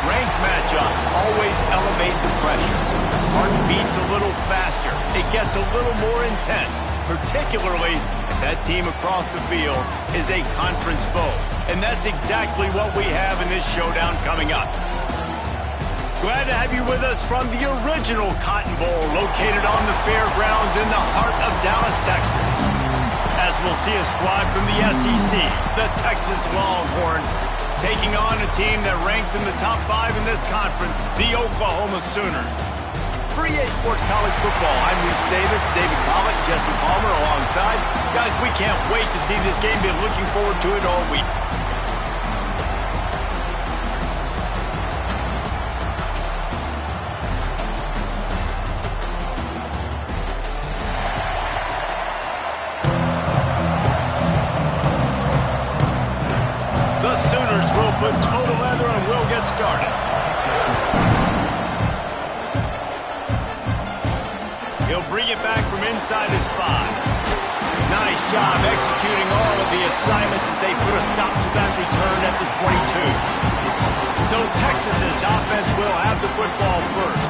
Ranked matchups always elevate the pressure. Heart beats a little faster. It gets a little more intense, particularly if that team across the field is a conference foe. And that's exactly what we have in this showdown coming up. Glad to have you with us from the original Cotton Bowl, located on the fairgrounds in the heart of Dallas, Texas. As we'll see a squad from the SEC, the Texas Longhorns, taking on a team that ranks in the top 5 in this conference, the Oklahoma Sooners. For EA Sports College Football, I'm Reese Davis, David Pollock, Jesse Palmer alongside. Guys, we can't wait to see this game. Been looking forward to it all week. Put total leather and we'll get started. He'll bring it back from inside his 5. Nice job executing all of the assignments as they put a stop to that return at the 22. So Texas's offense will have the football first.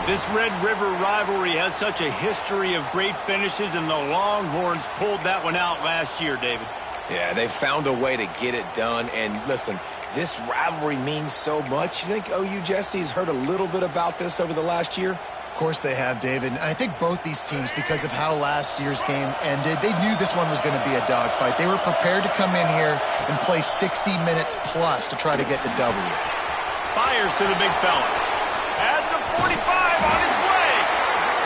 This Red River rivalry has such a history of great finishes, and the Longhorns pulled that one out last year, David. Yeah, they found a way to get it done. And listen, this rivalry means so much. You think OU Jesse's heard a little bit about this over the last year? Of course they have, David. I think both these teams, because of how last year's game ended, they knew this one was going to be a dogfight. They were prepared to come in here and play 60 minutes plus to try to get the W. Fires to the big fella. At the 45 on his way.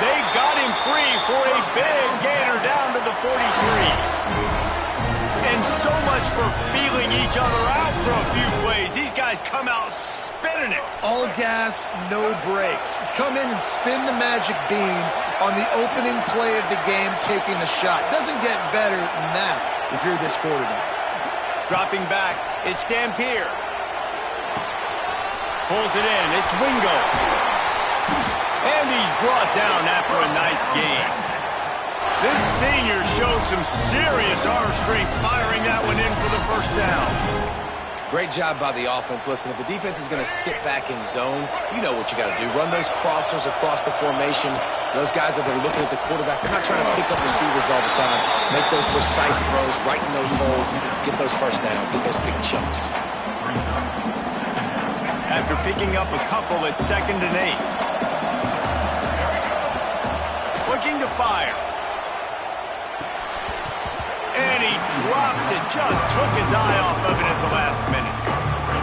They got him free for a big gainer down to the 43. And so much for feeling each other out for a few plays. These guys come out spinning it. All gas, no brakes. Come in and spin the magic bean on the opening play of the game, taking the shot. Doesn't get better than that if you're this quarterback. Dropping back, it's Dampier. Pulls it in, it's Wingo. And he's brought down after a nice game. This senior shows some serious arm strength, firing that one in for the first down. Great job by the offense. Listen, if the defense is going to sit back in zone, you know what you got to do. Run those crossers across the formation. Those guys that are looking at the quarterback, they're not trying to pick up receivers all the time. Make those precise throws, right in those holes, get those first downs, get those big chunks. After picking up a couple at 2nd and 8. Looking to fire. And he drops it, just took his eye off of it at the last minute.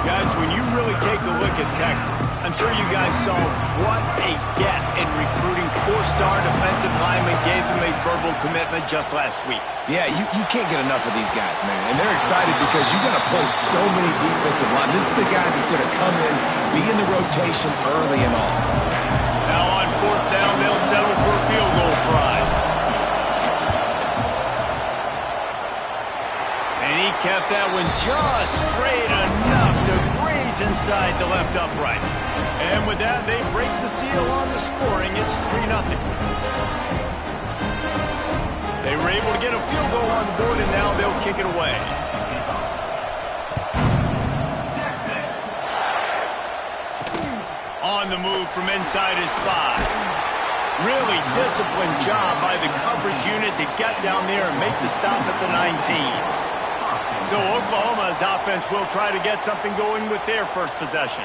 Guys, when you really take a look at Texas, I'm sure you guys saw what a get in recruiting. 4-star defensive lineman gave them a verbal commitment just last week. Yeah, you can't get enough of these guys, man. And they're excited because you're going to play so many defensive line. This is the guy that's going to come in, be in the rotation early and often. Now on 4th down, they'll settle for a field goal try. And he kept that one just straight enough to graze inside the left upright. And with that, they break the seal on the scoring. It's 3-0. They were able to get a field goal on the board, and now they'll kick it away. On the move from inside his 5. Really disciplined job by the coverage unit to get down there and make the stop at the 19. So Oklahoma's offense will try to get something going with their first possession.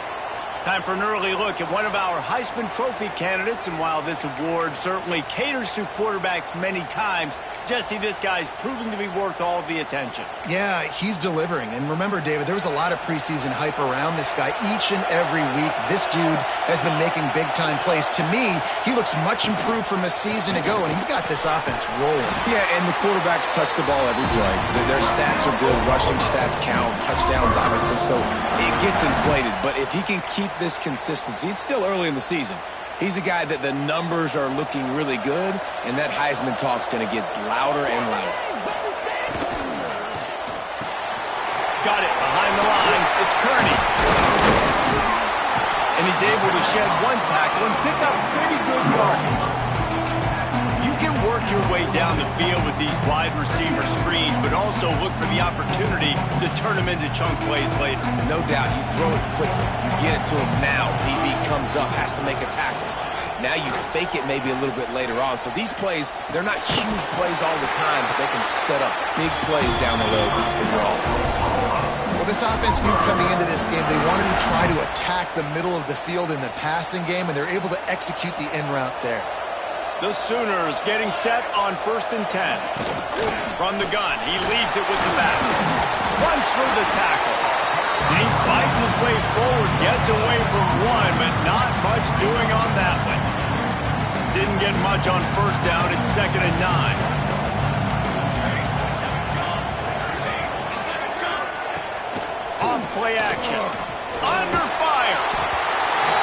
Time for an early look at one of our Heisman Trophy candidates, and while this award certainly caters to quarterbacks many times, Jesse, this guy's proving to be worth all of the attention. Yeah, he's delivering. And remember, David, there was a lot of preseason hype around this guy. Each and every week, this dude has been making big-time plays. To me, he looks much improved from a season ago, and he's got this offense rolling. Yeah, and the quarterbacks touch the ball every play. Their stats are good. Rushing stats count. Touchdowns, obviously. So it gets inflated. But if he can keep this consistency, it's still early in the season. He's a guy that the numbers are looking really good, and that Heisman talk's going to get louder and louder. Got it behind the line. It's Kearney. And he's able to shed one tackle and pick up pretty good yardage. You can work your way down the field with these wide receiver screens, but also look for the opportunity to turn them into chunk plays later. No doubt, you throw it quickly. You get it to him now. DB comes up, has to make a tackle. Now you fake it maybe a little bit later on. So these plays, they're not huge plays all the time, but they can set up big plays down the road for your offense. Well, this offense knew coming into this game they wanted to try to attack the middle of the field in the passing game, and they're able to execute the in route there. The Sooners getting set on 1st and 10. From the gun, he leaves it with the back. Runs through the tackle. And he fights his way forward, gets away from one, but not much doing on that one. Didn't get much on 1st down. It's 2nd and 9. Off play action. Under fire.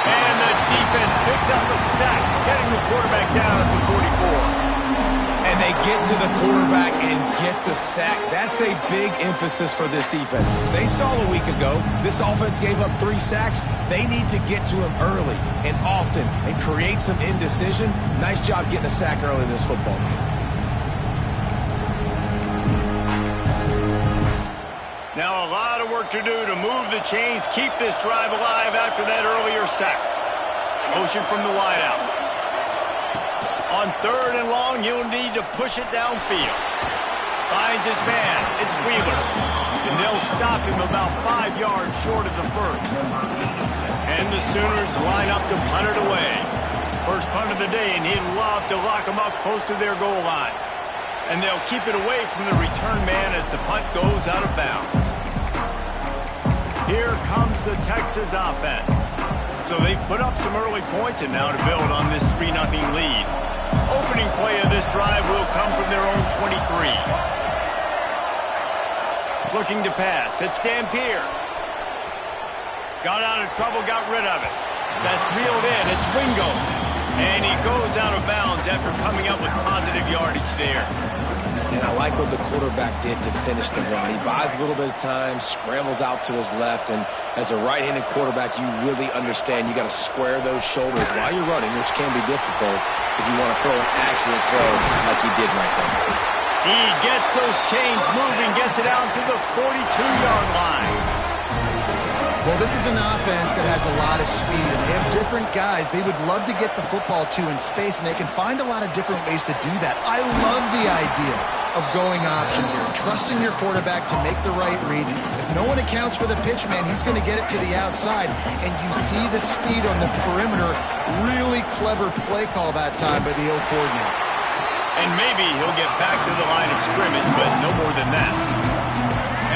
And the defense picks up a sack, getting the quarterback down at the 44. And they get to the quarterback and get the sack. That's a big emphasis for this defense. They saw a week ago, this offense gave up 3 sacks. They need to get to him early and often and create some indecision. Nice job getting a sack early in this football game. Now a lot of work to do to move the chains, keep this drive alive after that earlier sack. Motion from the wideout. On 3rd and long, he'll need to push it downfield. Finds his man. It's Wheeler. And they'll stop him about 5 yards short of the 1st. And the Sooners line up to punt it away. First punt of the day, and he'd love to lock them up close to their goal line. And they'll keep it away from the return man as the punt goes out of bounds. Here comes the Texas offense. So they've put up some early points and now to build on this 3-0 lead. Opening play of this drive will come from their own 23. Looking to pass. It's Dampier. Got out of trouble, got rid of it. That's reeled in. It's Wingo. And he goes out of bounds after coming up with positive yardage there. And I like what the quarterback did to finish the run. He buys a little bit of time, scrambles out to his left, and as a right-handed quarterback, you really understand you got to square those shoulders while you're running, which can be difficult if you want to throw an accurate throw like he did right there. He gets those chains moving, gets it out to the 42-yard line. Well, this is an offense that has a lot of speed, and they have different guys they would love to get the football to in space, and they can find a lot of different ways to do that. I love the idea of going option here, trusting your quarterback to make the right read. If no one accounts for the pitch man, he's going to get it to the outside, and you see the speed on the perimeter. Really clever play call that time by the O coordinator. And maybe he'll get back to the line of scrimmage, but no more than that.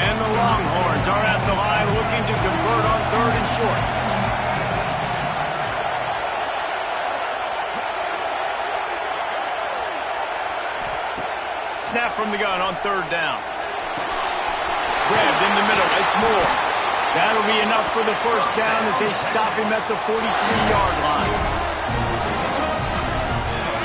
And the Longhorns are at the line looking to convert on 3rd and short. Snap from the gun on 3rd down. Grabbed in the middle. It's Moore. That'll be enough for the 1st down as they stop him at the 43-yard line.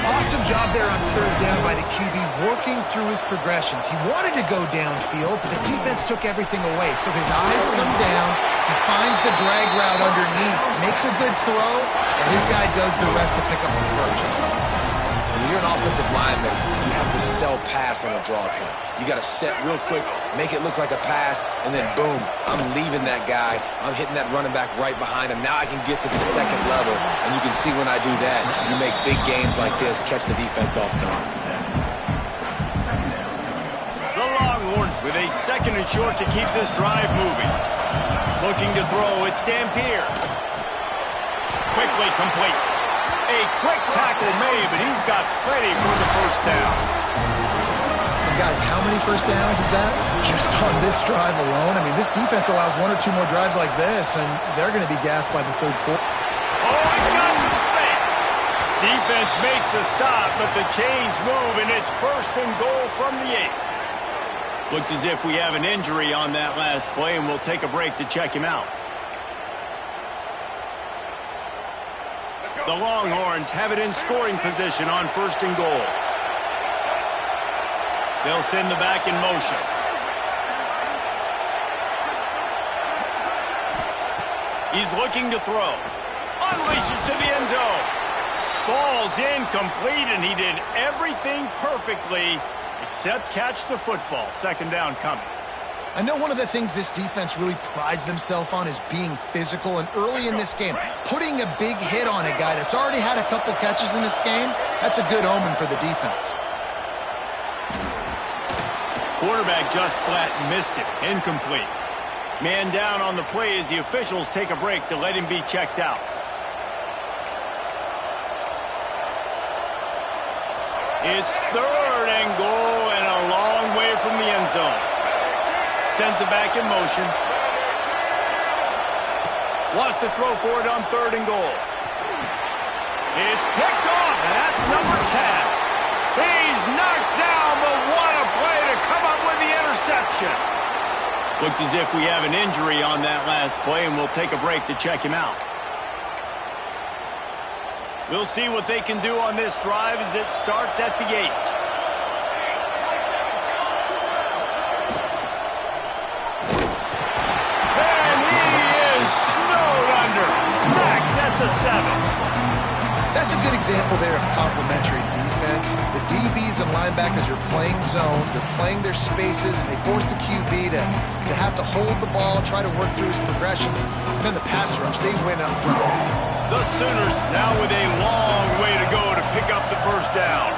Awesome job there on 3rd down by the QB, working through his progressions. He wanted to go downfield, but the defense took everything away. So his eyes come down, he finds the drag route underneath, makes a good throw, and his guy does the rest to pick up the 1st. When you're an offensive lineman, you have to sell pass on a draw play. You got to set real quick, make it look like a pass, and then boom, I'm leaving that guy. I'm hitting that running back right behind him. Now I can get to the 2nd level, and you can see when I do that, you make big gains like this, catch the defense off guard. The Longhorns with a 2nd and short to keep this drive moving. Looking to throw, it's Dampier. Quickly complete. A quick tackle made, but he's got plenty for the 1st down. And guys, how many 1st downs is that? Just on this drive alone? I mean, this defense allows 1 or 2 more drives like this, and they're going to be gassed by the 3rd quarter. Oh, he's got some space. Defense makes a stop, but the chains move, and it's 1st and goal from the 8th. Looks as if we have an injury on that last play, and we'll take a break to check him out. The Longhorns have it in scoring position on 1st and goal. They'll send the back in motion. He's looking to throw. Unleashes to the end zone. falls incomplete, and he did everything perfectly except catch the football. Second down coming. I know one of the things this defense really prides themselves on is being physical, and early in this game, putting a big hit on a guy that's already had a couple catches in this game, that's a good omen for the defense. Quarterback just flat missed it. Incomplete. Man down on the play as the officials take a break to let him be checked out. It's third and goal and a long way from the end zone. Sends it back in motion. Wants to throw for it on third and goal. It's picked off, and that's number 10. He's knocked down, but what a play to come up with the interception. Looks as if we have an injury on that last play, and we'll take a break to check him out. We'll see what they can do on this drive as it starts at the 8. And he is snowed under. Sacked at the 7. That's a good example there of complementary defense. The DBs and linebackers are playing zone. They're playing their spaces, and they force the QB to have to hold the ball, try to work through his progressions. And then the pass rush, they win up front. The Sooners now with a long way to go to pick up the first down.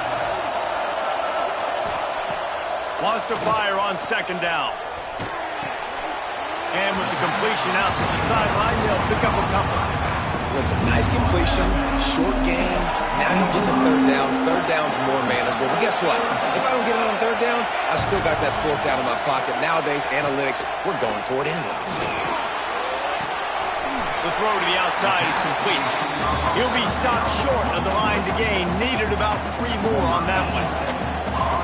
Wants to fire on second down. And with the completion out to the sideline, they'll pick up a couple. Listen, nice completion, short game. Now you get to third down. Third down's more manageable. But guess what? If I don't get it on third down, I still got that fourth down in my pocket. Nowadays, analytics, we're going for it anyways. The throw to the outside is complete. He'll be stopped short of the line to gain. Needed about 3 more on that one.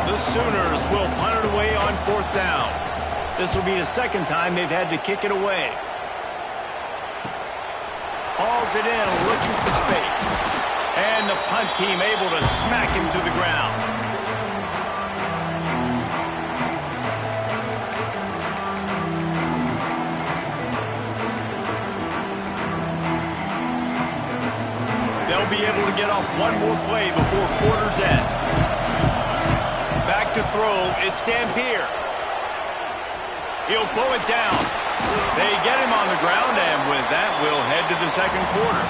The Sooners will punt it away on fourth down. This will be the second time they've had to kick it away. Hauls it in, looking for space. And the punt team able to smack him to the ground. They'll be able to get off one more play before quarter's end. Back to throw, it's Dampier. He'll pull it down. They get him on the ground, and with that, we'll head to the second quarter.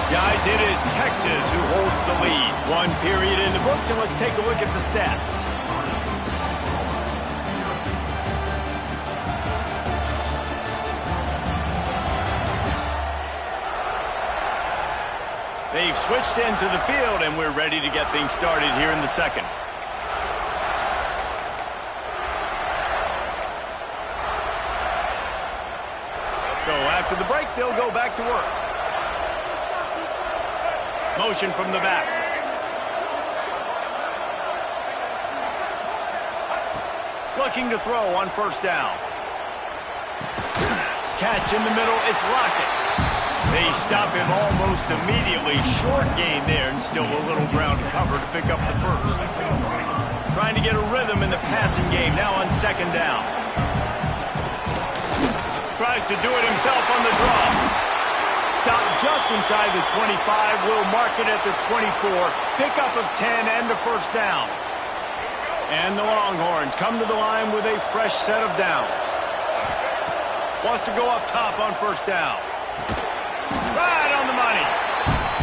Guys, it is Texas who holds the lead. 1 period in the books, and let's take a look at the stats. They've switched into the field, and we're ready to get things started here in the second. So after the break, they'll go back to work. Motion from the back. Looking to throw on first down. Catch in the middle, it's Lockett. They stop him almost immediately. Short gain there, and still a little ground to cover to pick up the first. Trying to get a rhythm in the passing game, now on second down. Tries to do it himself on the draw. Stopped just inside the 25. Will mark it at the 24. Pickup of 10 and the first down. And the Longhorns come to the line with a fresh set of downs. Wants to go up top on first down. Right on the money.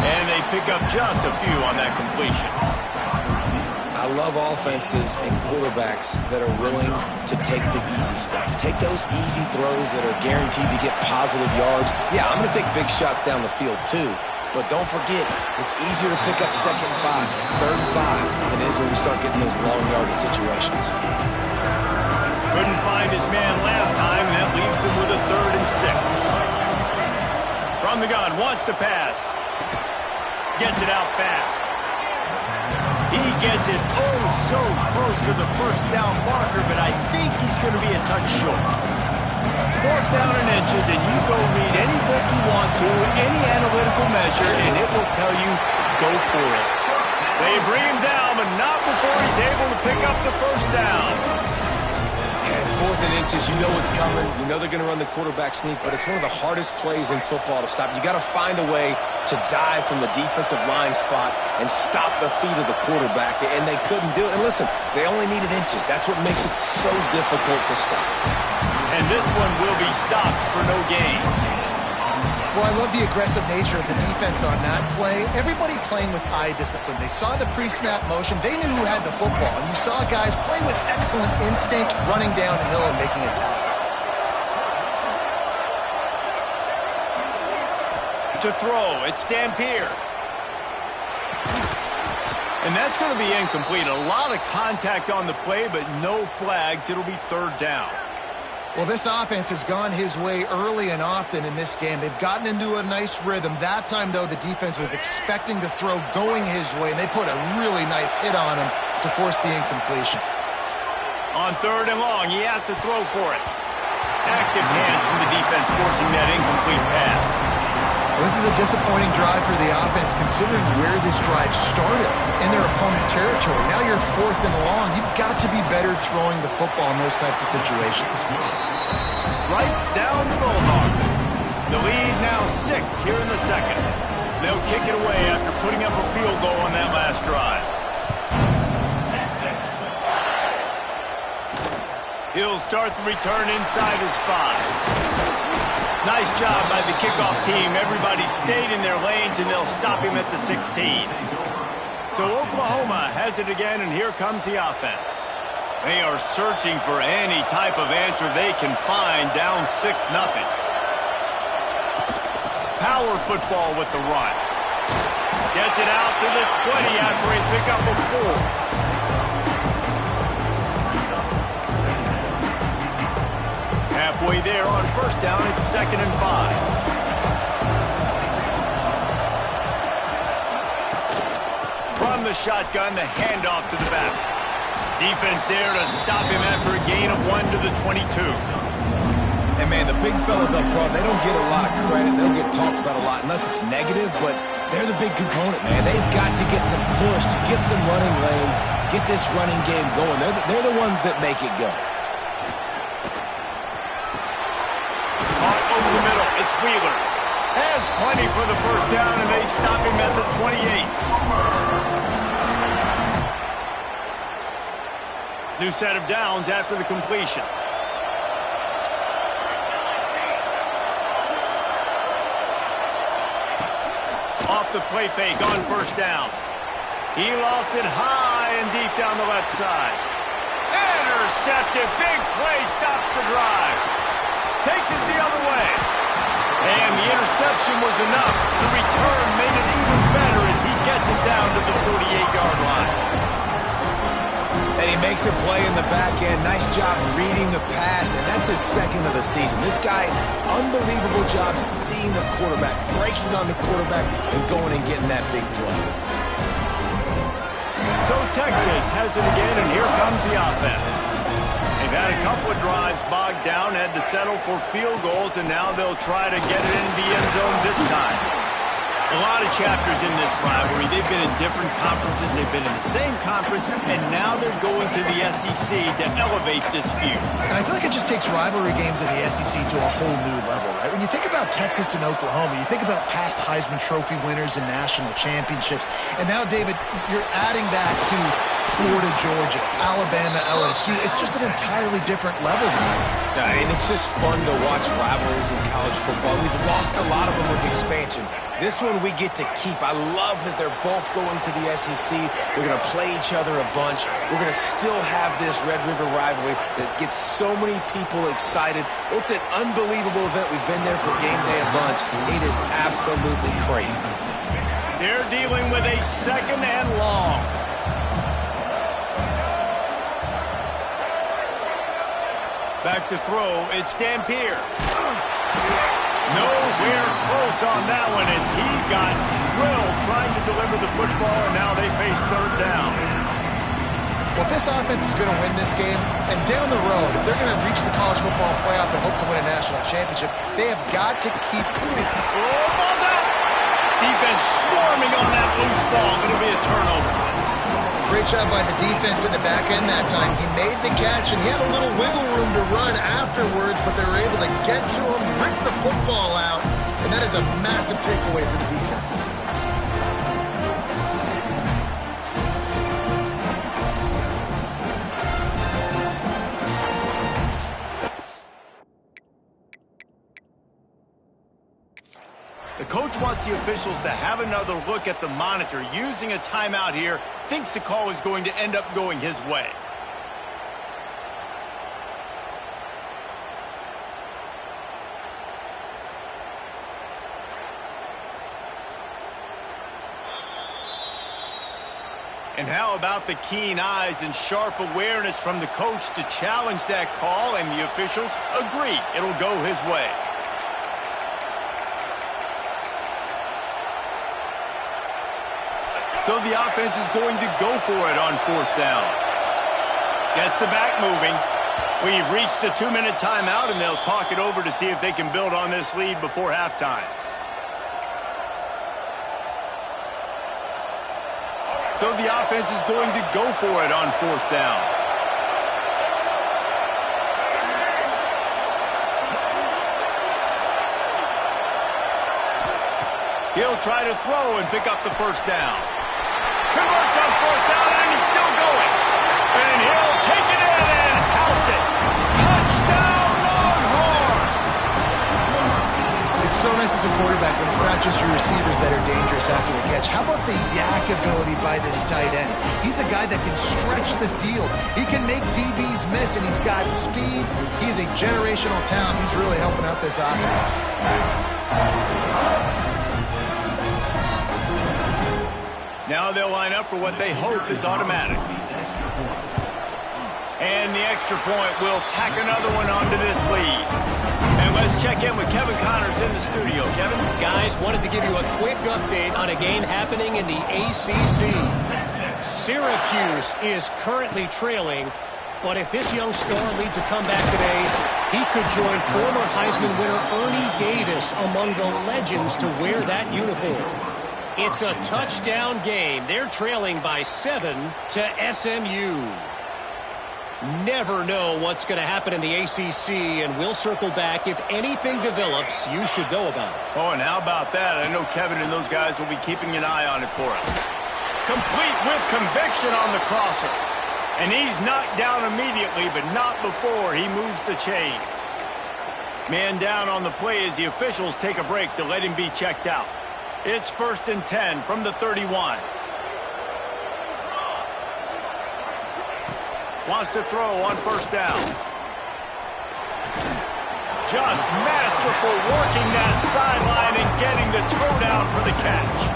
And they pick up just a few on that completion. I love offenses and quarterbacks that are willing to take the easy stuff. Take those easy throws that are guaranteed to get positive yards. Yeah, I'm going to take big shots down the field too. But don't forget, it's easier to pick up second and 5, third and 5 than it is when we start getting those long yardage situations. Couldn't find his man last time, and that leaves him with a 3rd and 6. From the gun, wants to pass. Gets it out fast. He gets it oh so close to the first down marker, but I think he's going to be a touch short. 4th down and inches, and you go read any book you want to, any analytical measure, and it will tell you, go for it. They bring him down, but not before he's able to pick up the first down. And 4th and inches, you know what's coming. You know they're going to run the quarterback sneak, but it's one of the hardest plays in football to stop. You got to find a way to dive from the defensive line spot and stop the feet of the quarterback, and they couldn't do it. And listen, they only needed inches. That's what makes it so difficult to stop. And this one will be stopped for no gain. Well, I love the aggressive nature of the defense on that play. Everybody playing with eye discipline. They saw the pre-snap motion. They knew who had the football. And you saw guys play with excellent instinct, running downhill and making a tackle. To throw, it's Dampier. And that's going to be incomplete. A lot of contact on the play, but no flags. It'll be 3rd down. Well, this offense has gone his way early and often in this game. They've gotten into a nice rhythm. That time, though, the defense was expecting the throw going his way, and they put a really nice hit on him to force the incompletion. On 3rd and long, he has to throw for it. Active hands from the defense forcing that incomplete pass. Well, this is a disappointing drive for the offense considering where this drive started in their opponent territory. Now you're 4th and long. You've got to be better throwing the football in those types of situations. Right down the boulevard. The lead now 6 here in the 2nd. They'll kick it away after putting up a field goal on that last drive. He'll start the return inside his 5. Nice job by the kickoff team. Everybody stayed in their lanes, and they'll stop him at the 16. So Oklahoma has it again, and here comes the offense. They are searching for any type of answer they can find, down 6-0. Power football with the run. Gets it out to the 20 after a pickup of 4. Halfway there on 1st down, it's 2nd and 5. From the shotgun, the handoff to the back. Defense there to stop him after a gain of 1 to the 22. And, man, the big fellas up front, they don't get a lot of credit. They don't get talked about a lot unless it's negative, but they're the big component, man. They've got to get some push, to get some running lanes, get this running game going. They're the ones that make it go. Caught over the middle. It's Wheeler. Has plenty for the 1st down, and they stop him at the 28. New set of downs after the completion. Off the play fake on 1st down. He lofts it high and deep down the left side. Intercepted. Big play stops the drive. Takes it the other way. And the interception was enough. The return made it even better as he gets it down to the 48-yard line. And he makes a play in the back end. Nice job reading the pass, and that's his 2nd of the season. This guy, unbelievable job seeing the quarterback, breaking on the quarterback, and going and getting that big play. So Texas has it again, and here comes the offense. They've had a couple of drives bogged down, had to settle for field goals, and now they'll try to get it into the end zone this time. A lot of chapters in this rivalry. They've been in different conferences. They've been in the same conference, and now they're going to the SEC to elevate this feud. And I feel like it just takes rivalry games in the SEC to a whole new level, right? When you think about Texas and Oklahoma, you think about past Heisman Trophy winners and national championships. And now, David, you're adding that to Florida, Georgia, Alabama, LSU. It's just an entirely different level now. And it's just fun to watch rivalries in college football. We've lost a lot of them with expansion. This one we get to keep. I love that they're both going to the SEC. They're going to play each other a bunch. We're going to still have this Red River rivalry that gets so many people excited. It's an unbelievable event. We've been there for game day a bunch. It is absolutely crazy. They're dealing with a 2nd and long. Back to throw. It's Dampier. Nowhere close on that one as he got drilled trying to deliver the football, and now they face 3rd down. Well, if this offense is going to win this game, and down the road, if they're going to reach the college football playoff and hope to win a national championship, they have got to keep... Oh, ball's out! Defense swarming on that loose ball. It'll be a turnover. Great job by the defense in the back end that time. He made the catch, and he had a little wiggle room to run afterwards, but they were able to get to him, rip the football out, and that is a massive takeaway for the defense. The coach wants the officials to have another look at the monitor. Using a timeout here, thinks the call is going to end up going his way. And how about the keen eyes and sharp awareness from the coach to challenge that call, and the officials agree it'll go his way. So the offense is going to go for it on 4th down. Gets the back moving. We've reached the 2-minute timeout, and they'll talk it over to see if they can build on this lead before halftime. So the offense is going to go for it on 4th down. He'll try to throw and pick up the 1st down. Converts on 4th down, and he's still going. And he'll take it in and house it. Touchdown, Longhorns! It's so nice as a quarterback when it's not just your receivers that are dangerous after the catch. How about the yak ability by this tight end? He's a guy that can stretch the field. He can make DBs miss, and he's got speed. He's a generational talent. He's really helping out this offense. Now they'll line up for what they hope is automatic. And the extra point will tack another one onto this lead. And let's check in with Kevin Connors in the studio. Kevin? Guys, wanted to give you a quick update on a game happening in the ACC. Syracuse is currently trailing, but if this young star leads a comeback today, he could join former Heisman winner Ernie Davis among the legends to wear that uniform. It's a touchdown game. They're trailing by 7 to SMU. Never know what's going to happen in the ACC, and we'll circle back. If anything develops, you should know about it. Oh, and how about that? I know Kevin and those guys will be keeping an eye on it for us. Complete with conviction on the crosser. And he's knocked down immediately, but not before he moves the chains. Man down on the play as the officials take a break to let him be checked out. It's 1st and 10 from the 31. Wants to throw on 1st down. Just masterful working that sideline and getting the toe down for the catch.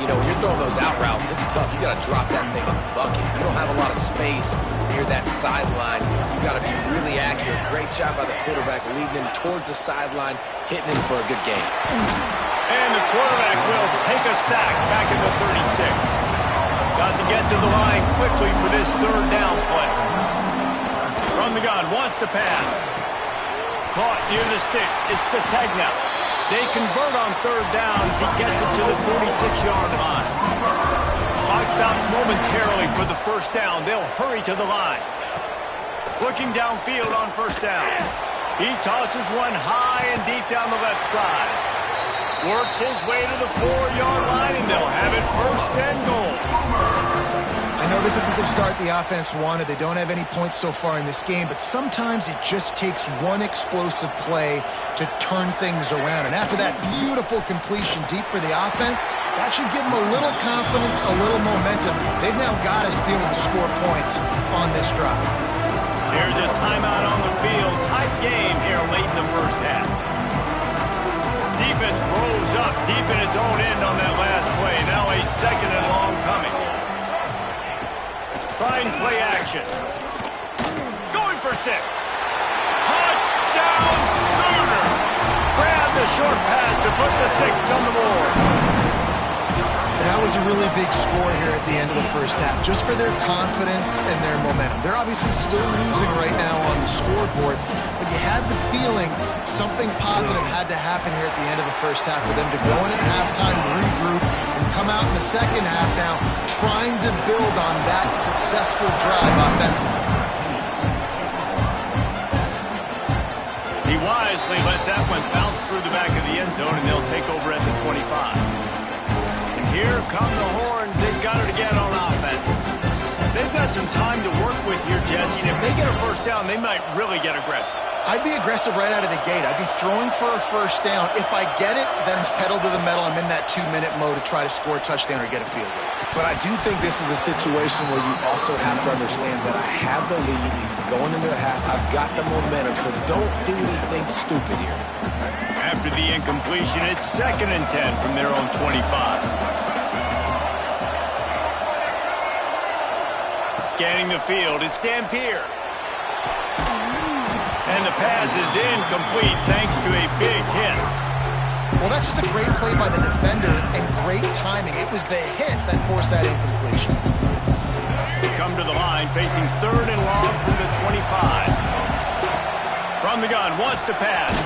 You know, when you're throwing those out routes, it's tough. You got to drop that thing in the bucket. You don't have a lot of space near that sideline. You got to be really accurate. Great job by the quarterback leading him towards the sideline, hitting him for a good game. And the quarterback will take a sack back in the 36. Got to get to the line quickly for this 3rd down play. From the gun, wants to pass. Caught near the sticks. It's Sategna. They convert on 3rd down as he gets it to the 46-yard line. Clock stops momentarily for the 1st down. They'll hurry to the line. Looking downfield on 1st down. He tosses one high and deep down the left side. Works his way to the 4-yard line, and they'll have it 1st and goal. I know this isn't the start the offense wanted. They don't have any points so far in this game, but sometimes it just takes one explosive play to turn things around. And after that beautiful completion deep for the offense, that should give them a little confidence, a little momentum. They've now got us to be able to score points on this drive. There's a timeout on the field. Tight game here late in the 1st half. Defense rose up deep in its own end on that last play. Now a 2nd and long coming. Fine play action. Going for 6. Touchdown Sooners! Grab the short pass to put the 6 on the board. And That was a really big score here at the end of the first half, just for their confidence and their momentum. They're obviously still losing right now on the scoreboard, but you had the feeling something positive had to happen here at the end of the first half for them to go in at halftime, regroup, and come out in the second half now trying to build on that successful drive offensively. He wisely lets that one bounce through the back of the end zone, and they'll take over at the 25. Here come the Horns. They've got it again on offense. They've got some time to work with here, Jesse, and if they get a first down, they might really get aggressive. I'd be aggressive right out of the gate. I'd be throwing for a first down. If I get it, then it's pedal to the metal. I'm in that 2-minute mode to try to score a touchdown or get a field goal. But I do think this is a situation where you also have to understand that I have the lead going into the half. I've got the momentum, so don't do anything stupid here. After the incompletion, it's 2nd and 10 from their own 25. Scanning the field, it's Dampier. And the pass is incomplete thanks to a big hit. Well, that's just a great play by the defender and great timing. It was the hit that forced that incompletion. They come to the line, facing 3rd and long from the 25. From the gun, wants to pass.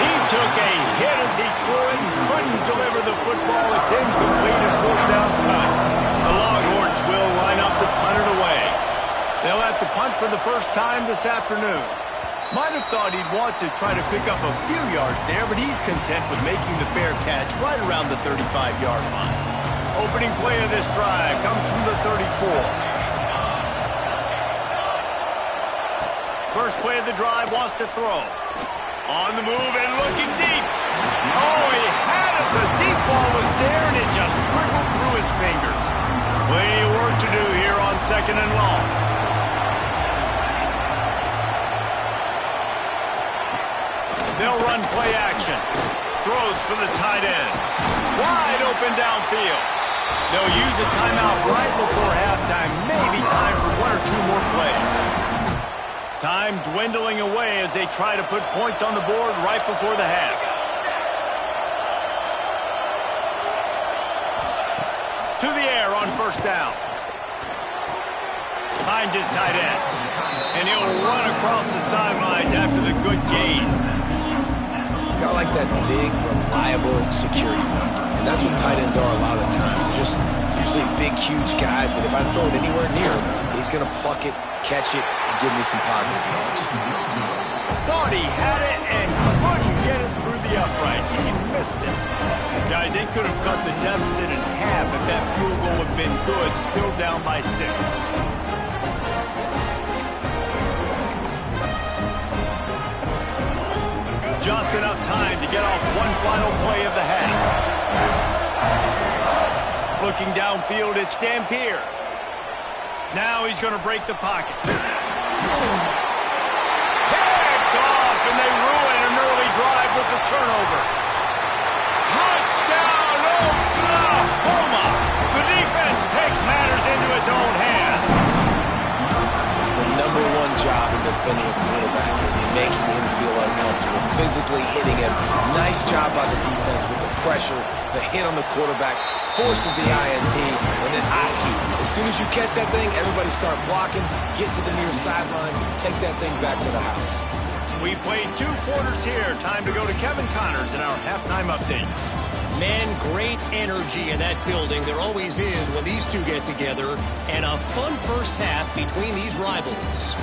He took a hit as he threw it and couldn't deliver the football. It's incomplete and 4th down's cut. The Longhorns will line up to punt it away. They'll have to punt for the first time this afternoon. Might have thought he'd want to try to pick up a few yards there, but he's content with making the fair catch right around the 35-yard line. Opening play of this drive comes from the 34. First play of the drive, wants to throw. On the move and looking deep. Oh, he had it. The deep ball was there, and it just trickled through his fingers. Plenty of work to do here on 2nd and long. They'll run play action. Throws for the tight end. Wide open downfield. They'll use a timeout right before halftime. Maybe time for 1 or 2 more plays. Time dwindling away as they try to put points on the board right before the half. To the air on first down. Finds his tight end. And he'll run across the sidelines after the good gain. Got like that big, reliable security blanket. And that's what tight ends are a lot of the times. They're just usually big, huge guys that if I throw it anywhere near him, he's going to pluck it, catch it, and give me some positive yards. Thought he had it and couldn't get it through the uprights. He missed it. Guys, they could have cut the deficit in half if that field goal had been good, still down by 6. Just enough time to get off one final play of the half. Looking downfield, it's Dampier. Now he's going to break the pocket. Picked off, and they ruin an early drive with the turnover. Touchdown, Oklahoma! The defense takes matters into its own hands. The number one job in defending a quarterback is making him feel uncomfortable, physically hitting him. Nice job by the defense with the pressure, the hit on the quarterback, forces the INT, and then Oski. As soon as you catch that thing, everybody start blocking, get to the near sideline, take that thing back to the house. We played 2 quarters here. Time to go to Kevin Connors in our halftime update. Man, great energy in that building. There always is when these two get together. And a fun first half between these rivals.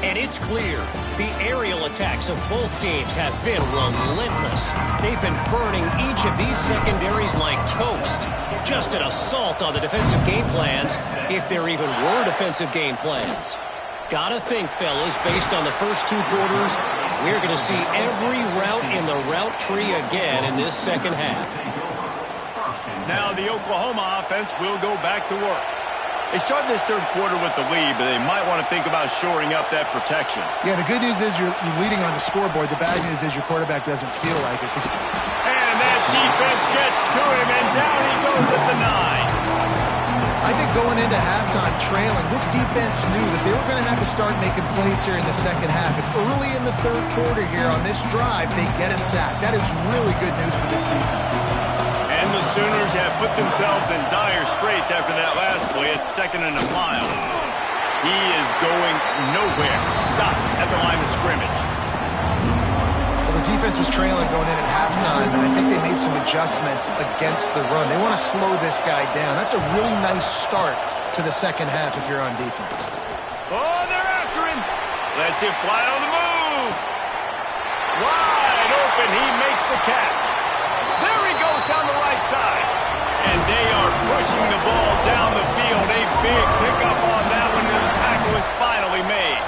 And it's clear, the aerial attacks of both teams have been relentless. They've been burning each of these secondaries like toast. Just an assault on the defensive game plans, if there even were defensive game plans. Gotta think, fellas, based on the first 2 quarters, we're going to see every route in the route tree again in this second half. Now the Oklahoma offense will go back to work. They started this 3rd quarter with the lead, but they might want to think about shoring up that protection. Yeah, the good news is you're leading on the scoreboard. The bad news is your quarterback doesn't feel like it. And that defense gets to him, and down he goes at the 9. I think going into halftime trailing, this defense knew that they were going to have to start making plays here in the second half. And early in the 3rd quarter here on this drive, they get a sack. That is really good news for this defense. And the Sooners receivers have put themselves in dire straits after that last play at 2nd and a mile. He is going nowhere. Stop at the line of scrimmage. Well, the defense was trailing going in at halftime, and I think they made some adjustments against the run. They want to slow this guy down. That's a really nice start to the second half if you're on defense. Oh, they're after him. Lets it fly on the move. Wide open. He makes the catch. There he goes down the right side. And they are pushing the ball down the field. A big pickup on that one, and the tackle is finally made.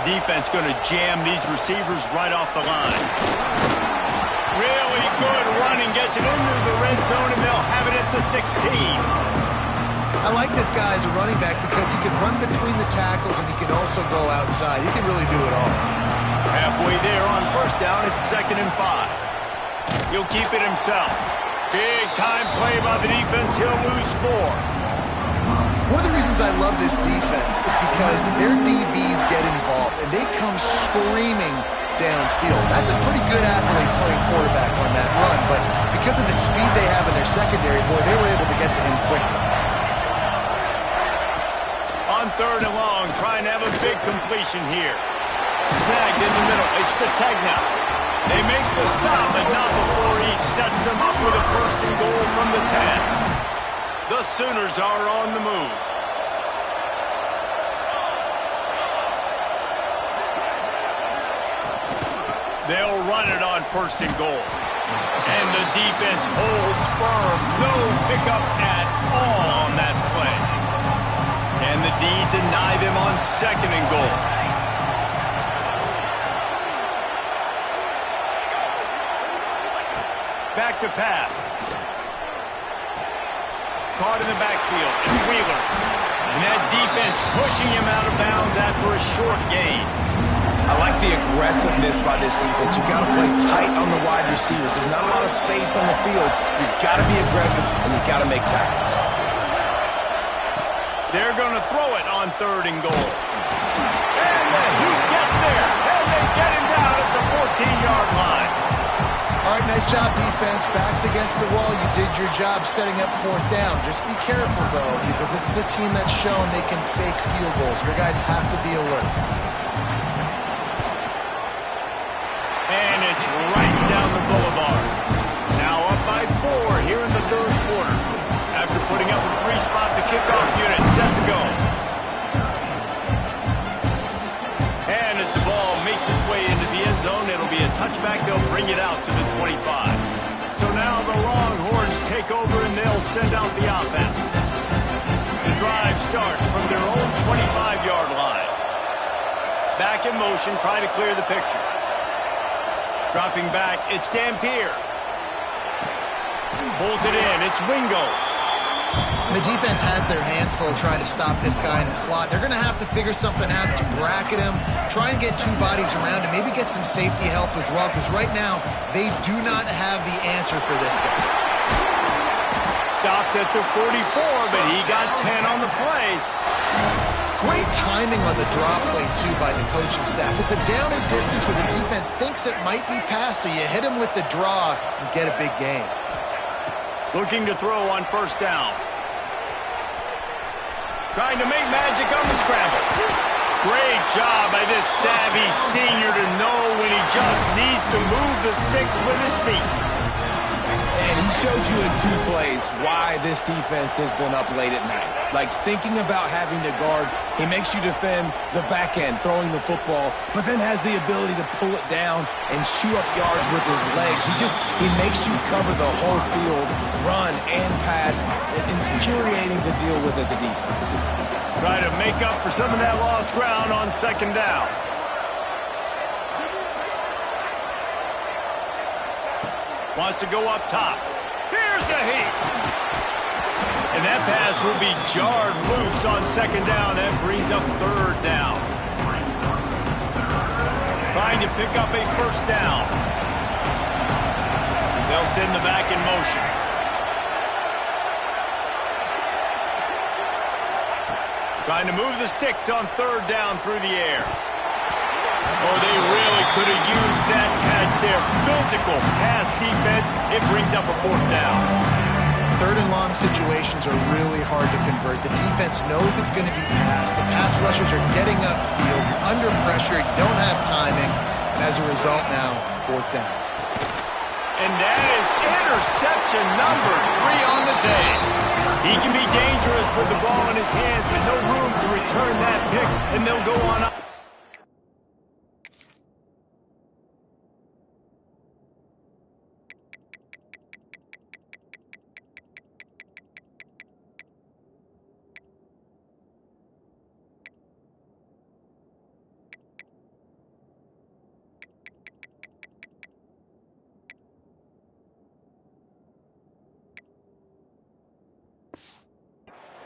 Defense going to jam these receivers right off the line. Really good running. Gets it into the red zone, and they'll have it at the 16. I like this guy as a running back because he can run between the tackles and he can also go outside. He can really do it all. Halfway there on first down, it's 2nd and 5. He'll keep it himself. Big time play by the defense. He'll lose 4. One of the reasons I love this defense is because their DBs get involved and they come screaming downfield. That's a pretty good athlete playing quarterback on that run, but because of the speed they have in their secondary, boy, they were able to get to him quickly. On 3rd and long, trying to have a big completion here. Snagged in the middle. It's the tag now. They make the stop, but not before he sets them up with a 1st and goal from the 10. The Sooners are on the move. They'll run it on 1st and goal. And the defense holds firm. No pickup at all on that play. Can the D deny them on 2nd and goal? Back to pass. Caught in the backfield. It's Wheeler. And that defense pushing him out of bounds after a short gain. I like the aggressiveness by this defense. You got to play tight on the wide receivers. There's not a lot of space on the field. You got to be aggressive, and you got to make tackles. They're going to throw it on 3rd and goal. And he gets there. And they get him down at the 14-yard line. All right, nice job, defense. Backs against the wall. You did your job setting up 4th down. Just be careful, though, because this is a team that's shown they can fake field goals. Your guys have to be alert. And it's right down the boulevard. Now up by 4 here in the 3rd quarter. After putting up a 3-spot, the kickoff unit set to go. And as the ball makes its way into the end zone, it'll be a touchback. They'll bring it out to the 25. So now the Longhorns take over and they'll send out the offense. The drive starts from their own 25-yard line. Back in motion, trying to clear the picture. Dropping back, it's Dampier. Pulls it in, it's Wingo. The defense has their hands full trying to stop this guy in the slot. They're going to have to figure something out to bracket him, try and get 2 bodies around him, maybe get some safety help as well, because right now they do not have the answer for this guy. Stopped at the 44, but he got 10 on the play. Great timing on the draw play, too, by the coaching staff. It's a down and distance where the defense thinks it might be pass, so you hit him with the draw and get a big gain. Looking to throw on 1st down. Trying to make magic on the scramble. Great job by this savvy senior to know when he just needs to move the sticks with his feet. And he showed you in 2 plays why this defense has been up late at night. Like thinking about having to guard, he makes you defend the back end, throwing the football, but then has the ability to pull it down and chew up yards with his legs. He makes you cover the whole field, run and pass. Infuriating to deal with as a defense. Try to make up for some of that lost ground on 2nd down. Wants to go up top. Here's the heat. And that pass will be jarred loose on 2nd down. That brings up 3rd down. Trying to pick up a 1st down. They'll send the back in motion. Trying to move the sticks on 3rd down through the air. Oh, they really could have used Makes that catch there. Physical pass defense. It brings up a fourth down. Third and long situations are really hard to convert. The defense knows it's going to be passed. The pass rushers are getting upfield. You're under pressure. You don't have timing. And as a result now, fourth down. And that is interception number 3 on the day. He can be dangerous with the ball in his hands, but no room to return that pick, and they'll go on up.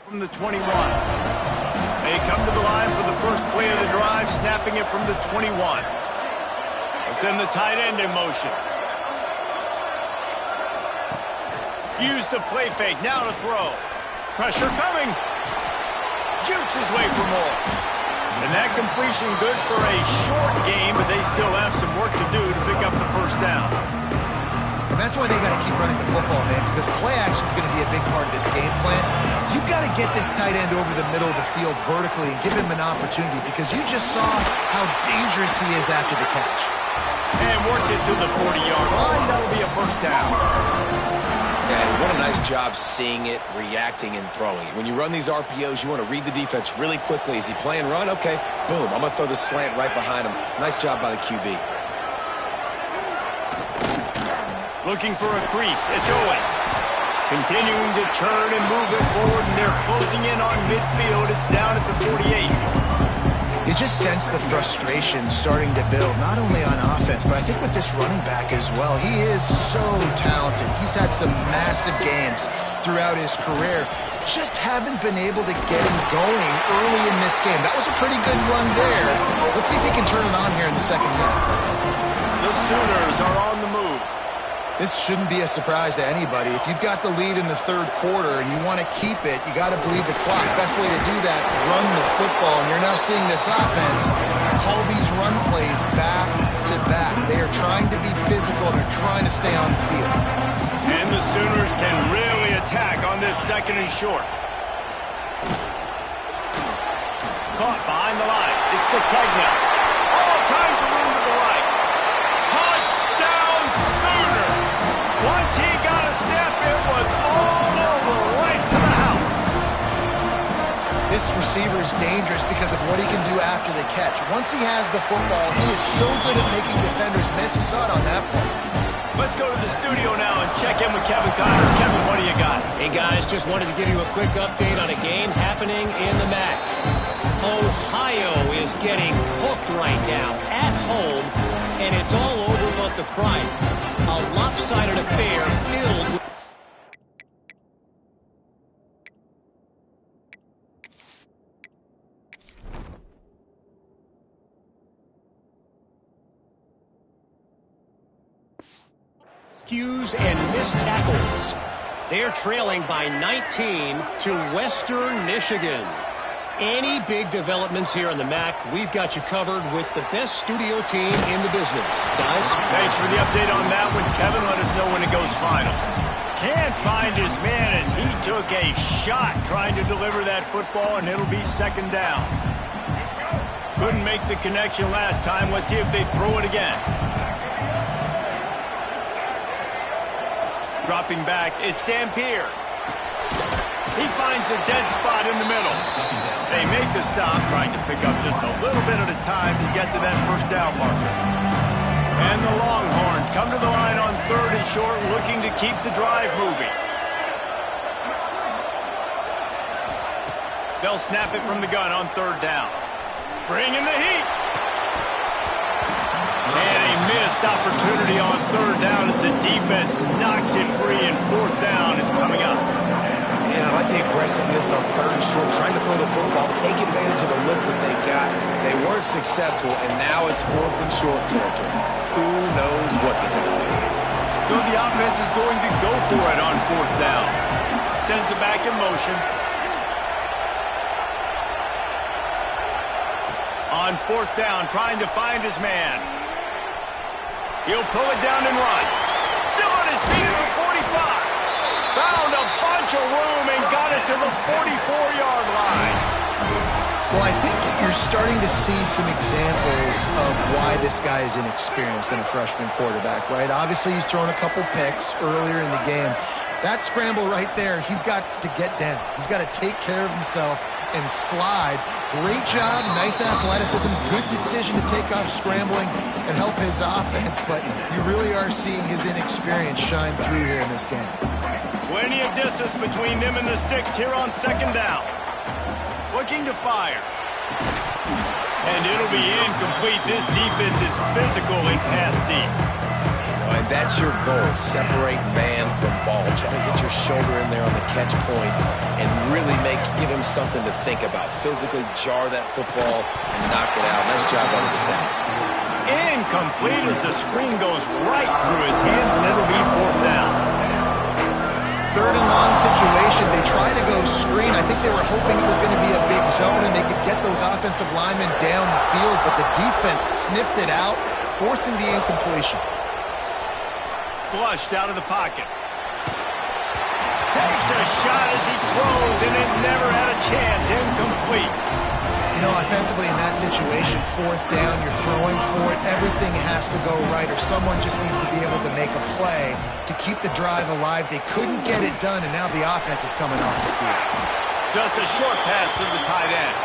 From the 21. They come to the line for the first play of the drive, snapping it from the 21. They'll send the tight end in motion. Use the play fake, now to throw. Pressure coming. Jukes his way for more. And that completion good for a short game, but they still have some work to do to pick up the first down. And that's why they got to keep running the football, man, because play action is going to be a big part of this game plan. You've got to get this tight end over the middle of the field vertically and give him an opportunity, because you just saw how dangerous he is after the catch. And works it to the 40-yard line. That'll be a first down. And what a nice job seeing it, reacting, and throwing. When you run these RPOs, you want to read the defense really quickly. Is he playing run? Okay, boom, I'm going to throw the slant right behind him. Nice job by the QB. Looking for a crease. It's Owens. Continuing to turn and move it forward, and they're closing in on midfield. It's down at the 48. You just sense the frustration starting to build, not only on offense, but I think with this running back as well. He is so talented. He's had some massive games throughout his career. Just haven't been able to get him going early in this game. That was a pretty good run there. Let's see if he can turn it on here in the second half. The Sooners are on the move. This shouldn't be a surprise to anybody. If you've got the lead in the third quarter and you want to keep it, you got to bleed the clock. Best way to do that, run the football. And you're now seeing this offense call these run plays back to back. They are trying to be physical, and they're trying to stay on the field. And the Sooners can really attack on this second and short. Caught behind the line. It's Sategna. All kinds of room to the right. Touchdown Sooners! Once he got a step, it was all over, right to the house. This receiver is dangerous because of what he can do after the catch. Once he has the football, he is so good at making defenders miss. You saw it on that play. Let's go to the studio now and check in with Kevin Connors. Kevin, what do you got? Hey, guys, just wanted to give you a quick update on a game happening in the MAC. Ohio is getting hooked right now at home, and it's all over but the pride. A lopsided affair filled with... Skews and missed tackles. They're trailing by 19 to Western Michigan. Any big developments here in the MAC, we've got you covered with the best studio team in the business. Guys? Thanks for the update on that one, Kevin. Let us know when it goes final. Can't find his man as he took a shot trying to deliver that football, and it'll be second down. Couldn't make the connection last time. Let's see if they throw it again. Dropping back, it's Dampier. He finds a dead spot in the middle. They make the stop, trying to pick up just a little bit at a time to get to that first down marker. And the Longhorns come to the line on third and short, looking to keep the drive moving. They'll snap it from the gun on third down. Bringing the heat. And a missed opportunity on third down as the defense knocks it free, and fourth down is coming up. And I like the aggressiveness on third and short, trying to throw the football, take advantage of the look that they got. They weren't successful, and now it's fourth and short territory. Who knows what they're going to do? So the offense is going to go for it on fourth down. Sends it back in motion. On fourth down, trying to find his man. He'll pull it down and run. Still on his feet at the 45. Found a bunch of room and got it to the 44-yard line. Well, I think you're starting to see some examples of why this guy is inexperienced in a freshman quarterback, right? Obviously, he's thrown a couple picks earlier in the game. That scramble right there, he's got to get down. He's got to take care of himself and slide. Great job, nice athleticism, good decision to take off scrambling and help his offense, but you really are seeing his inexperience shine through here in this game. Plenty of distance between them and the sticks here on second down. Looking to fire. And it'll be incomplete. This defense is physical and pass deep. And that's your goal. Separate man from ball. Try to get your shoulder in there on the catch point and really give him something to think about. Physically jar that football and knock it out. Nice job by the defender. Incomplete as the screen goes right through his hands, and it'll be fourth down. Third and long situation. They try to go screen. I think they were hoping it was going to be a big zone and they could get those offensive linemen down the field, but the defense sniffed it out, forcing the incompletion. Flushed out of the pocket. Takes a shot as he throws, and it never had a chance. Incomplete. You know, offensively in that situation, fourth down, you're throwing for it. Everything has to go right, or someone just needs to be able to make a play to keep the drive alive. They couldn't get it done, and now the offense is coming off the field. Just a short pass to the tight end.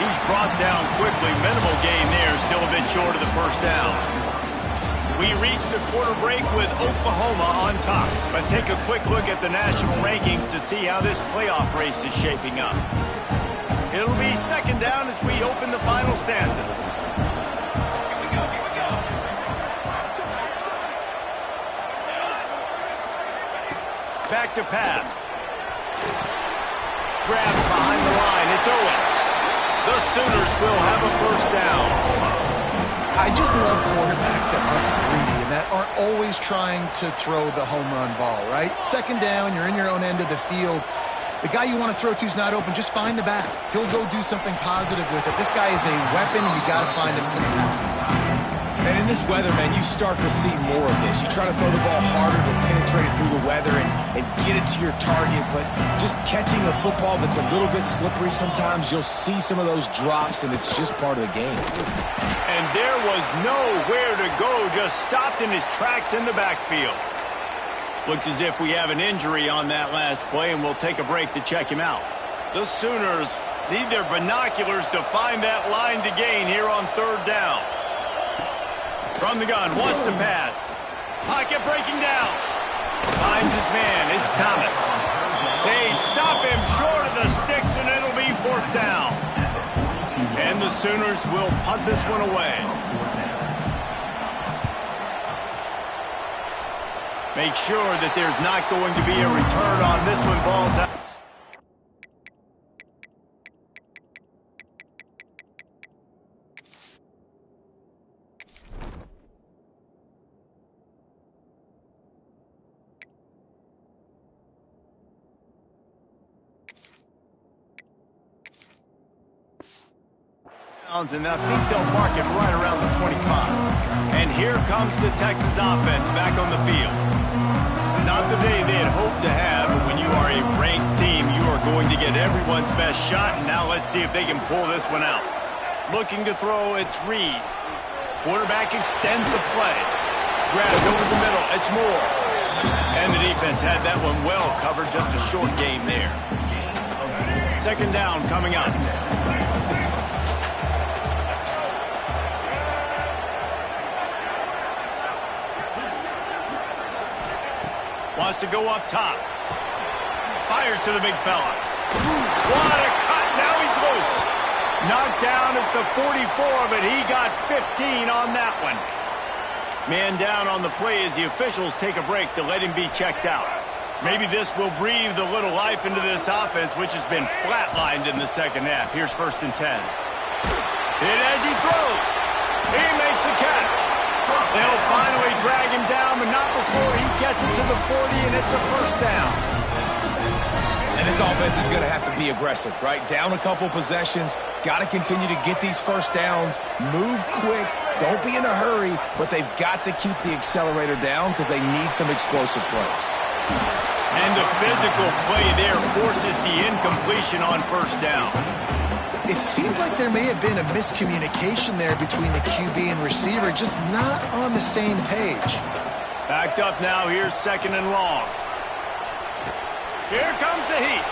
He's brought down quickly. Minimal gain there, still a bit short of the first down. We reach the quarter break with Oklahoma on top. Let's take a quick look at the national rankings to see how this playoff race is shaping up. It'll be second down as we open the final stanza. Here we go. Back to pass. Grabbed behind the line. It's Owens. The Sooners will have a first down. I just love quarterbacks that aren't greedy and that aren't always trying to throw the home run ball, right? Second down, you're in your own end of the field. The guy you want to throw to is not open. Just find the back. He'll go do something positive with it. This guy is a weapon. You got to find him in the passing game. And in this weather, man, you start to see more of this. You try to throw the ball harder to penetrate it through the weather and get it to your target, but just catching a football that's a little bit slippery sometimes, you'll see some of those drops, and it's just part of the game. And there was nowhere to go, just stopped in his tracks in the backfield. Looks as if we have an injury on that last play, and we'll take a break to check him out. The Sooners need their binoculars to find that line to gain here on third down. From the gun, wants to pass. Pocket breaking down. Finds his man. It's Thomas. They stop him short of the sticks, and it'll be fourth down. And the Sooners will punt this one away. Make sure that there's not going to be a return on this one. Ball's out. And I think they'll mark it right around the 25. And here comes the Texas offense back on the field. Not the day they had hoped to have, but when you are a ranked team, you are going to get everyone's best shot. And now let's see if they can pull this one out. Looking to throw, it's Reed. Quarterback extends the play. Grabbed over the middle, it's Moore. And the defense had that one well covered, just a short game there. Second down coming up. Wants to go up top. Fires to the big fella. What a cut. Now he's loose. Knocked down at the 44, but he got 15 on that one. Man down on the play as the officials take a break to let him be checked out. Maybe this will breathe a little life into this offense, which has been flatlined in the second half. Here's first and 10. And as he throws, he makes the catch. They'll finally drag him down, but not before he gets it to the 40, and it's a first down. And this offense is going to have to be aggressive, right? Down a couple possessions, got to continue to get these first downs, move quick, Don't be in a hurry, but they've got to keep the accelerator down because they need some explosive plays. And the physical play there forces the incompletion on first down. It seemed like there may have been a miscommunication there between the QB and receiver, just not on the same page. Backed up now, here's 2nd and long. Here comes the heat.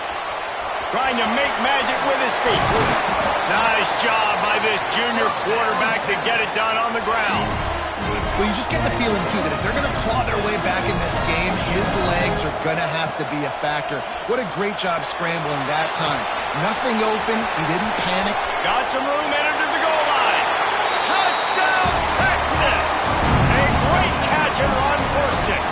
Trying to make magic with his feet. Nice job by this junior quarterback to get it done on the ground. Well, you just get the feeling, too, that if they're going to claw their way back in this game, his legs are going to have to be a factor. What a great job scrambling that time. Nothing open. He didn't panic. Got some room, entered to the goal line. Touchdown, Texas! A great catch and run for 6.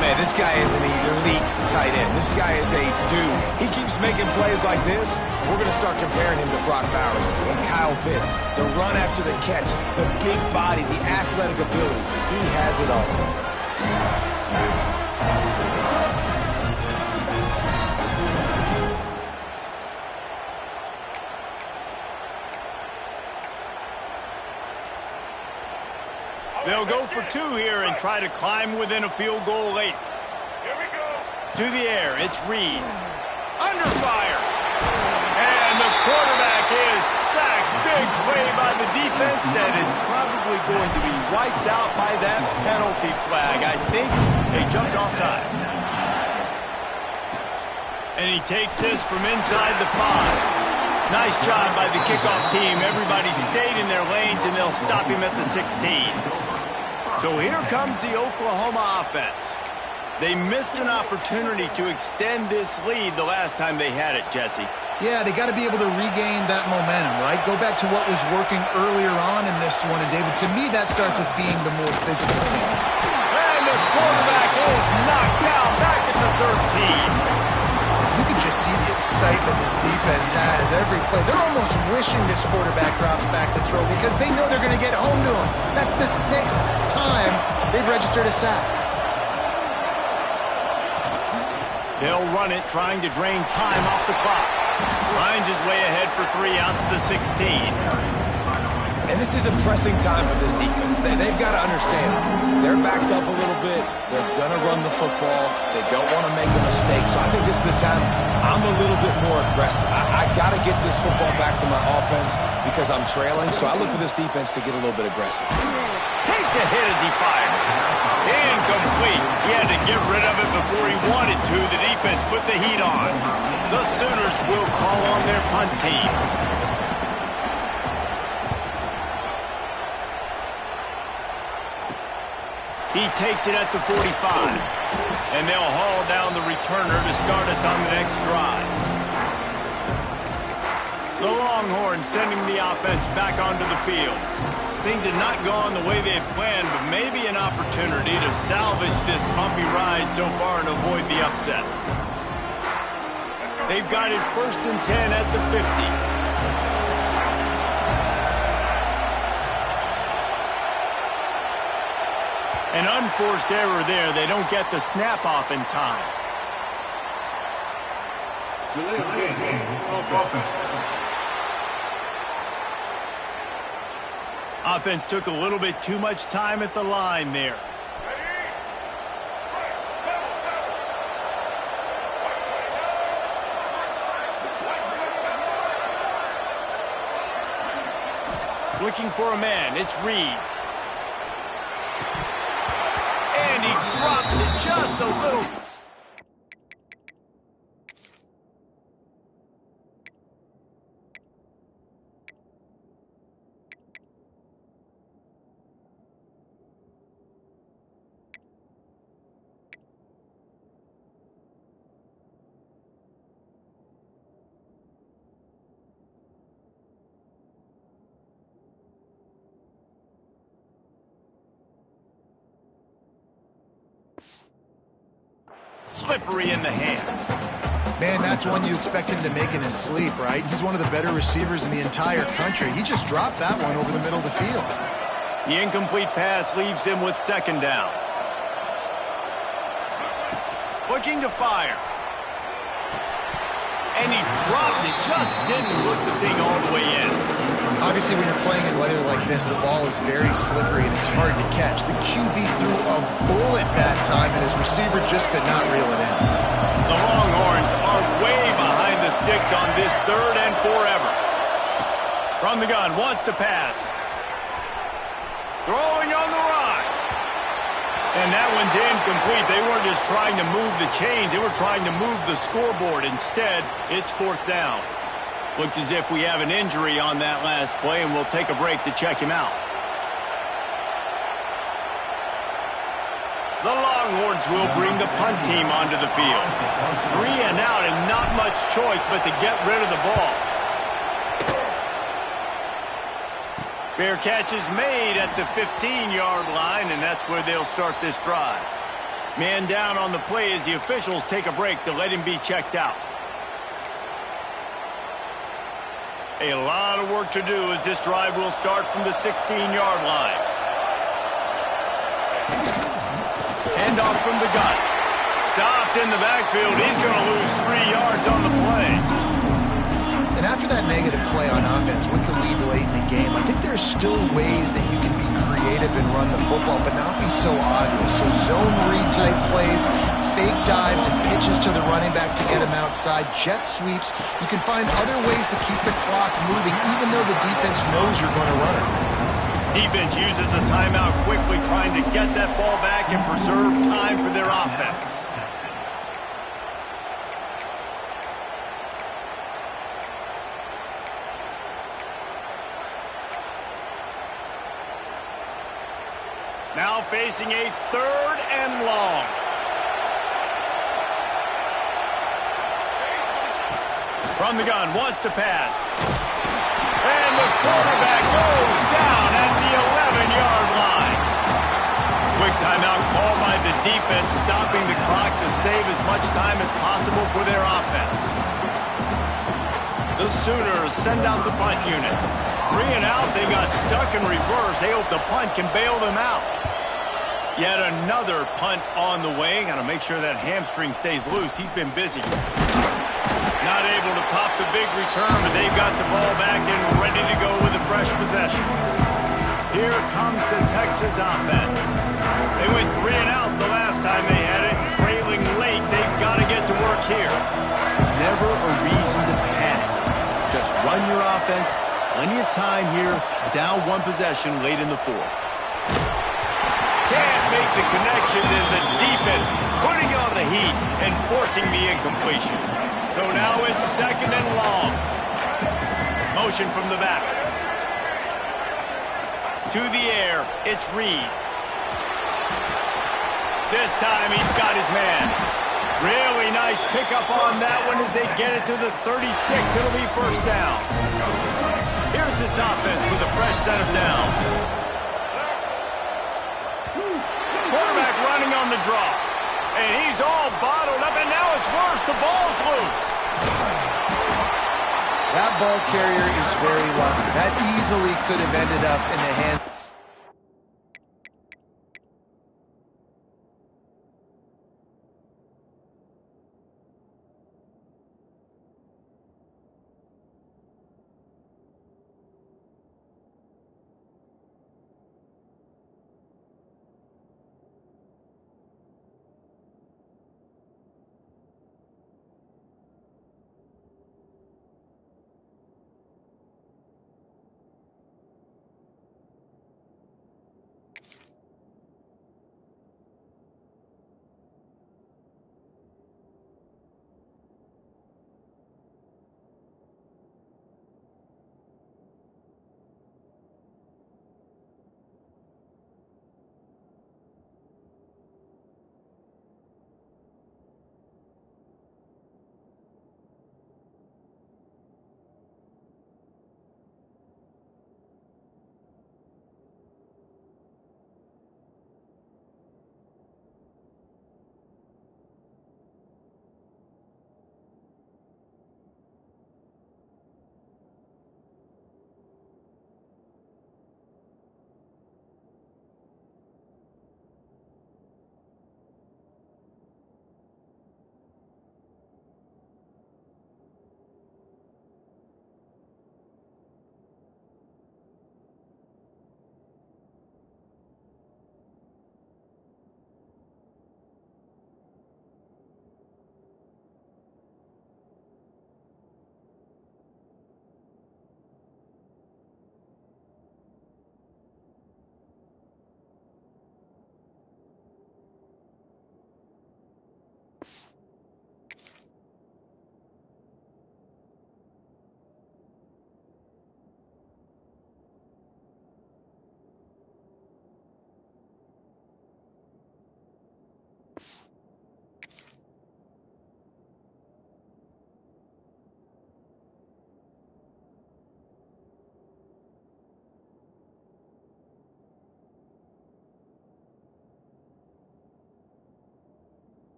Man, this guy is an elite tight end. This guy is a dude. He keeps making plays like this. We're going to start comparing him to Brock Bowers and Kyle Pitts. The run after the catch, the big body, the athletic ability. He has it all. They'll go for 2 here and try to climb within a field goal late. Here we go. To the air, it's Reed. Under fire. And the quarterback is sacked. Big play by the defense that is probably going to be wiped out by that penalty flag. I think they jumped offside. And he takes this from inside the 5. Nice job by the kickoff team. Everybody stayed in their lanes, and they'll stop him at the 16. So here comes the Oklahoma offense. They missed an opportunity to extend this lead the last time they had it, Jesse. Yeah, they got to be able to regain that momentum, right? Go back to what was working earlier on in this one. And, David, to me, that starts with being the more physical team. And the quarterback is knocked down back at the 13. You can just see the excitement this defense has every play. They're almost wishing this quarterback drops back to throw because they know they're going to get home to him. That's the 6th time they've registered a sack. They'll run it, trying to drain time off the clock. Finds his way ahead for 3 out to the 16. And this is a pressing time for this defense. They've got to understand, they're backed up a little bit. They're going to run the football. They don't want to make a mistake. So I think this is the time I'm a little bit more aggressive. I got to get this football back to my offense because I'm trailing. So I look for this defense to get a little bit aggressive. Takes a hit as he fired. Incomplete. He had to get rid of it before he wanted to. The defense put the heat on. The Sooners will call on their punt team. He takes it at the 45. And they'll haul down the returner to start us on the next drive. The Longhorns sending the offense back onto the field. Things have not gone the way they had planned, but maybe an opportunity to salvage this bumpy ride so far and avoid the upset. They've got it 1st and 10 at the 50. An unforced error there. They don't get the snap off in time. Offense took a little bit too much time at the line there. Looking for a man. It's Reed. And he drops it just a little. Slippery in the hands. Man, that's one you expect him to make in his sleep, right? He's one of the better receivers in the entire country. He just dropped that one over the middle of the field. The incomplete pass leaves him with 2nd down. Looking to fire. And he dropped it. Just didn't look the thing all the way in. Obviously, when you're playing in weather like this, the ball is very slippery and it's hard to catch. The QB threw a bullet that time, and his receiver just could not reel it in. The Longhorns are way behind the sticks on this 3rd and forever. From the gun, wants to pass. Throwing on the run. And that one's incomplete. They weren't just trying to move the chains. They were trying to move the scoreboard. Instead, it's 4th down. Looks as if we have an injury on that last play, and we'll take a break to check him out. The Longhorns will bring the punt team onto the field. 3 and out and not much choice but to get rid of the ball. Fair catch is made at the 15-yard line, and that's where they'll start this drive. Man down on the play as the officials take a break to let him be checked out. A lot of work to do as this drive will start from the 16-yard line. Handoff from the gun. Stopped in the backfield. He's going to lose 3 yards on the play. And after that negative play on offense with the lead late in the game, I think there's still ways that you can be creative and run the football, but not be so obvious. So zone read type plays, fake dives and pitches to the running back to get him outside, jet sweeps. You can find other ways to keep the clock moving, even though the defense knows you're going to run it. Defense uses a timeout quickly, trying to get that ball back and preserve time for their offense. Now facing a 3rd and long. From the gun, wants to pass. And the quarterback goes down at the 11-yard line. Quick timeout called by the defense, stopping the clock to save as much time as possible for their offense. The Sooners send out the punt unit. 3 and out, they got stuck in reverse. They hope the punt can bail them out. Yet another punt on the way. Got to make sure that hamstring stays loose. He's been busy. Not able to pop the big return, but they've got the ball back and ready to go with a fresh possession. Here comes the Texas offense. They went 3 and out the last time they had it. Trailing late, they've got to get to work here. Never a reason to panic. Just run your offense. Plenty of time here. Down 1 possession late in the 4th. Can't make the connection, and the defense putting on the heat and forcing the incompletion. So now it's 2nd and long. Motion from the back. To the air, it's Reed. This time he's got his man. Really nice pickup on that one as they get it to the 36. It'll be 1st down. Here's this offense with a fresh set of downs. Quarterback running on the draw. And he's all bottled up, and now it's worse. The ball's loose. That ball carrier is very lucky. That easily could have ended up in the hand.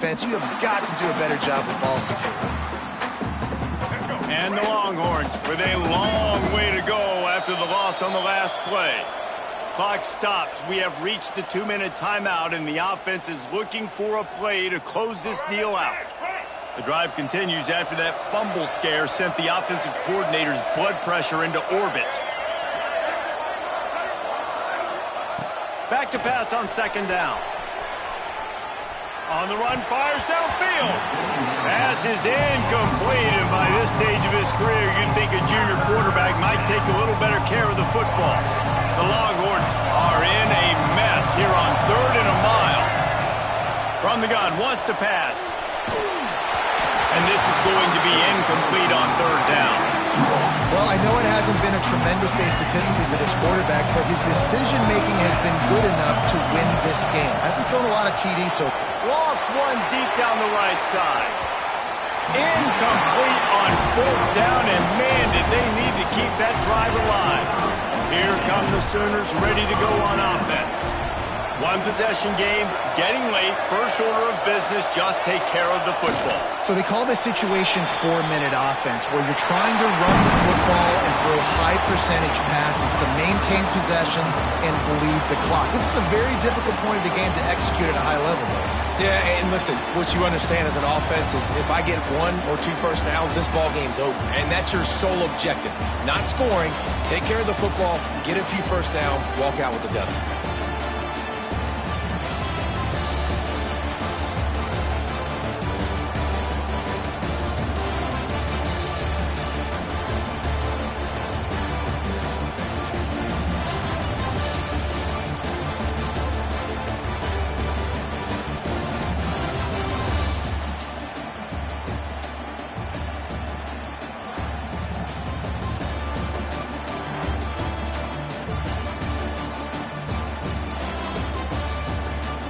defense, you have got to do a better job with ball security. And the Longhorns with a long way to go after the loss on the last play. Clock stops. We have reached the 2-minute timeout, and the offense is looking for a play to close this deal out. The drive continues after that fumble scare sent the offensive coordinator's blood pressure into orbit. Back to pass on second down. On the run, fires downfield. Pass is incomplete, and by this stage of his career, you'd think a junior quarterback might take a little better care of the football. The Longhorns are in a mess here on 3rd and a mile. From the gun, wants to pass. And this is going to be incomplete on 3rd down. Well, I know it hasn't been a tremendous day statistically for this quarterback, but his decision-making has been good enough to win this game. Hasn't thrown a lot of TDs, so... Lost one deep down the right side. Incomplete on 4th down, and man, did they need to keep that drive alive. Here come the Sooners ready to go on offense. One possession game, getting late, first order of business, just take care of the football. So they call this situation 4-minute offense, where you're trying to run the football and throw high percentage passes to maintain possession and bleed the clock. This is a very difficult point of the game to execute at a high level, though. Yeah, and listen, what you understand as an offense is if I get 1 or 2 first downs, this ball game's over. And that's your sole objective. Not scoring, take care of the football, get a few first downs, walk out with the W.